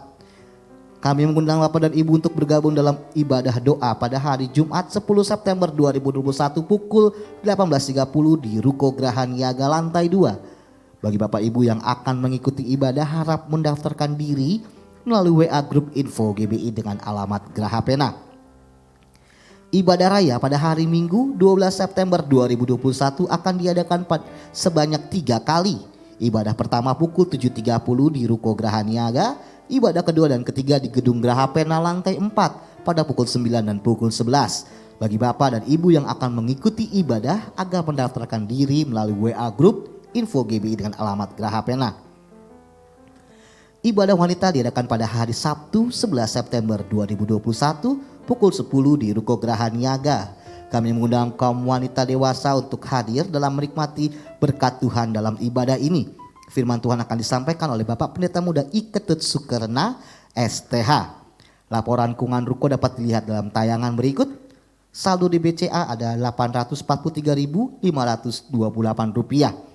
Kami mengundang Bapak dan Ibu untuk bergabung dalam ibadah doa pada hari Jumat 10 September 2021 pukul 18.30 di Ruko Geraha Niaga lantai 2. Bagi Bapak Ibu yang akan mengikuti ibadah harap mendaftarkan diri melalui WA Grup Info GBI dengan alamat Gahapena. Ibadah raya pada hari Minggu 12 September 2021 akan diadakan sebanyak 3 kali. Ibadah pertama pukul 7.30 di Ruko Geraha Niaga. Ibadah kedua dan ketiga di Gedung Gahapena lantai 4 pada pukul 9 dan pukul 11. Bagi Bapak dan Ibu yang akan mengikuti ibadah agar mendaftarkan diri melalui WA Grup Info GBI dengan alamat Gahapena. Ibadah wanita diadakan pada hari Sabtu 11 September 2021 pukul 10 di Ruko Geraha Niaga. Kami mengundang kaum wanita dewasa untuk hadir dalam menikmati berkat Tuhan dalam ibadah ini. Firman Tuhan akan disampaikan oleh Bapak Pendeta Muda Iketut Sukerna STH. Laporan keuangan Ruko dapat dilihat dalam tayangan berikut. Saldo di BCA ada Rp843.528.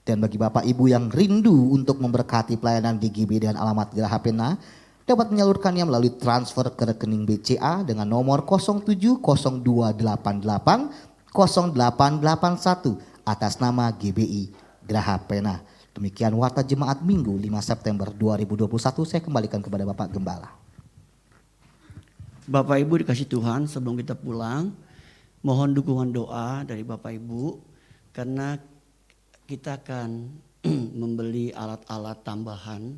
Dan bagi Bapak Ibu yang rindu untuk memberkati pelayanan di GB dengan alamat Gahapena, dapat menyalurkannya melalui transfer ke rekening BCA dengan nomor 0702880881 atas nama GBI Gahapena. Demikian warta jemaat Minggu 5 September 2021. Saya kembalikan kepada Bapak Gembala. Bapak Ibu dikasih Tuhan, sebelum kita pulang, mohon dukungan doa dari Bapak Ibu karena kita akan membeli alat-alat tambahan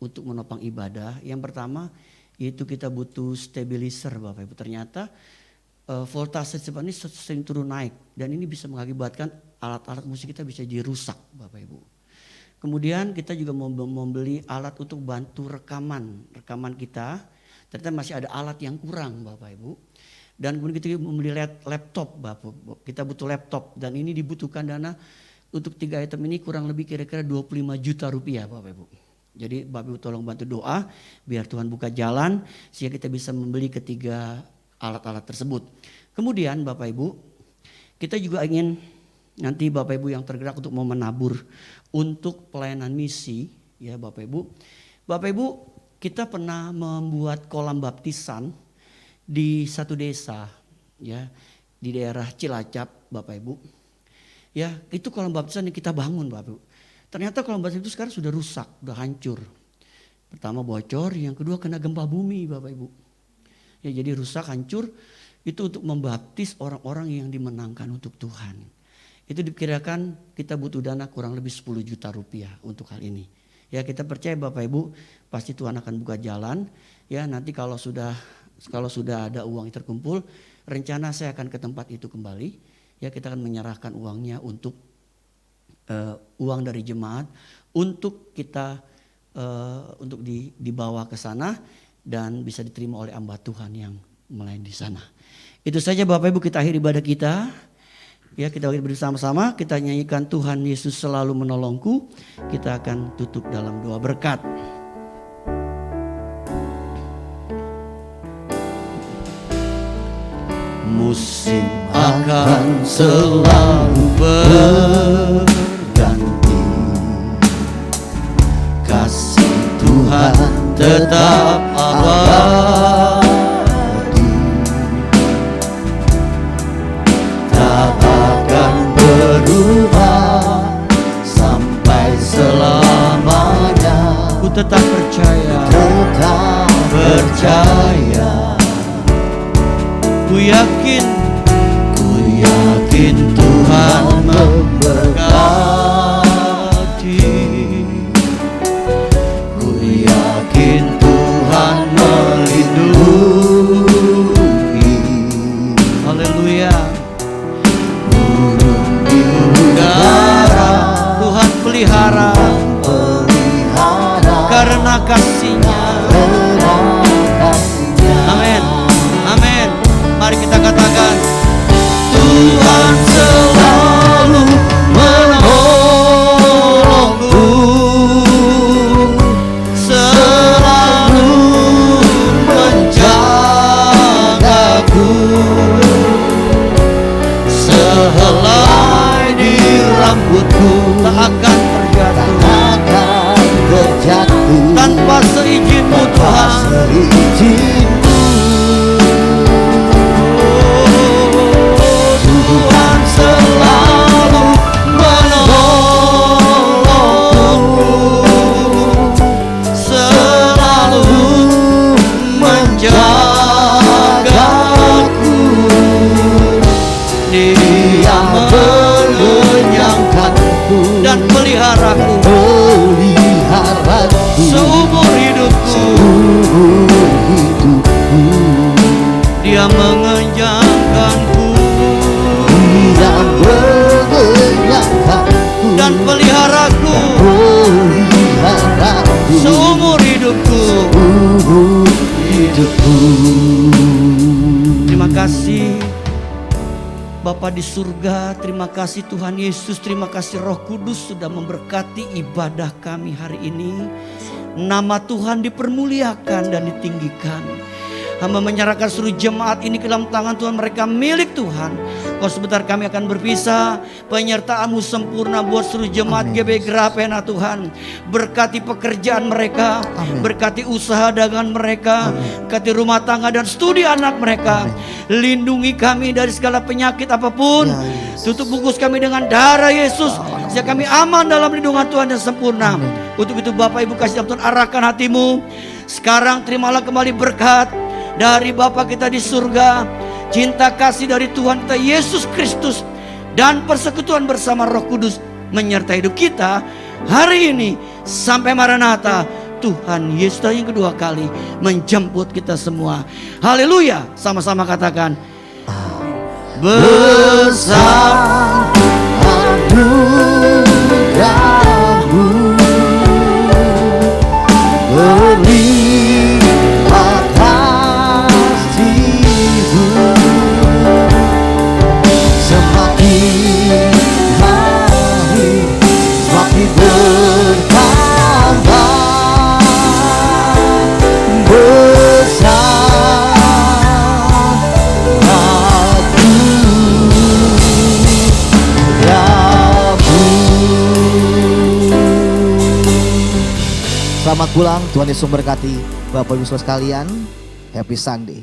untuk menopang ibadah. Yang pertama yaitu kita butuh stabilizer Bapak Ibu. Ternyata voltase ini sering turun naik dan ini bisa mengakibatkan alat-alat musik kita bisa dirusak Bapak Ibu. Kemudian kita juga membeli alat untuk bantu rekaman kita. Ternyata masih ada alat yang kurang Bapak Ibu. Dan kemudian kita membeli laptop Bapak. Kita butuh laptop dan ini dibutuhkan dana untuk 3 item ini kurang lebih kira-kira 25 juta rupiah Bapak Ibu. Jadi Bapak Ibu tolong bantu doa biar Tuhan buka jalan sehingga kita bisa membeli ketiga alat-alat tersebut. Kemudian Bapak Ibu kita juga ingin nanti Bapak Ibu yang tergerak untuk mau menabur untuk pelayanan misi ya Bapak Ibu. Bapak Ibu kita pernah membuat kolam baptisan di satu desa ya di daerah Cilacap Bapak Ibu. Ya itu kolam baptisan yang kita bangun Bapak Ibu. Ternyata kolam baptisan itu sekarang sudah rusak, sudah hancur. Pertama bocor, yang kedua kena gempa bumi Bapak Ibu. Ya jadi rusak, hancur, itu untuk membaptis orang-orang yang dimenangkan untuk Tuhan. Itu diperkirakan kita butuh dana kurang lebih 10 juta rupiah untuk hal ini. Ya kita percaya Bapak Ibu pasti Tuhan akan buka jalan. Ya nanti kalau sudah ada uang yang terkumpul, rencana saya akan ke tempat itu kembali. Ya kita akan menyerahkan uangnya untuk uang dari jemaat untuk kita untuk dibawa ke sana dan bisa diterima oleh hamba Tuhan yang melayani di sana. Itu saja Bapak Ibu kita akhiri ibadah kita. Ya kita bersama-sama kita nyanyikan Tuhan Yesus selalu menolongku. Kita akan tutup dalam doa berkat. Musim akan selalu berganti, kasih Tuhan tetap abadi, tak akan berubah sampai selamanya. Ku tetap percaya, Ku yakin Tuhan memberkati. Ku yakin Tuhan melindungi. Haleluya. Burung di udara Tuhan pelihara karena kasih-Nya. Amin. Amin. Mari kita katakan, Tuhan selalu menolongku, selalu menjagaku. Sehelai di rambutku tak akan terjatuh tanpa seizin-Mu Tuhan. Tuhan selalu menolongku, selalu menjagaku. Dia mengenyangkanku dan peliharaku seumur hidupku. Dia mengenyangkanku dan peliharaku seumur hidupku. Terima kasih Bapa di surga, terima kasih Tuhan Yesus, terima kasih Roh Kudus sudah memberkati ibadah kami hari ini. Nama Tuhan dipermuliakan dan ditinggikan. Hamba menyerahkan seluruh jemaat ini ke dalam tangan Tuhan, mereka milik Tuhan. Kalau sebentar kami akan berpisah, penyertaan-Mu sempurna buat seluruh jemaat GB Grapena Tuhan. Berkati pekerjaan mereka, berkati usaha dagangan mereka, berkati rumah tangga dan studi anak mereka. Lindungi kami dari segala penyakit apapun. Tutup bungkus kami dengan darah Yesus, sehingga kami aman dalam lindungan Tuhan yang sempurna. Untuk itu Bapak Ibu kasih Tuhan, arahkan hatimu. Sekarang terimalah kembali berkat dari Bapa kita di surga, cinta kasih dari Tuhan kita Yesus Kristus, dan persekutuan bersama Roh Kudus menyertai hidup kita hari ini sampai Maranatha. Tuhan Yesus yang kedua kali menjemput kita semua. Haleluya. Sama-sama katakan, besar anugerah-Mu, berlimpah kasih-Mu, semakin hari semakin bertambah besar anugerah-Mu. Selamat pulang, Tuhan Yesus memberkati Bapak Ibu sekalian. Happy Sunday.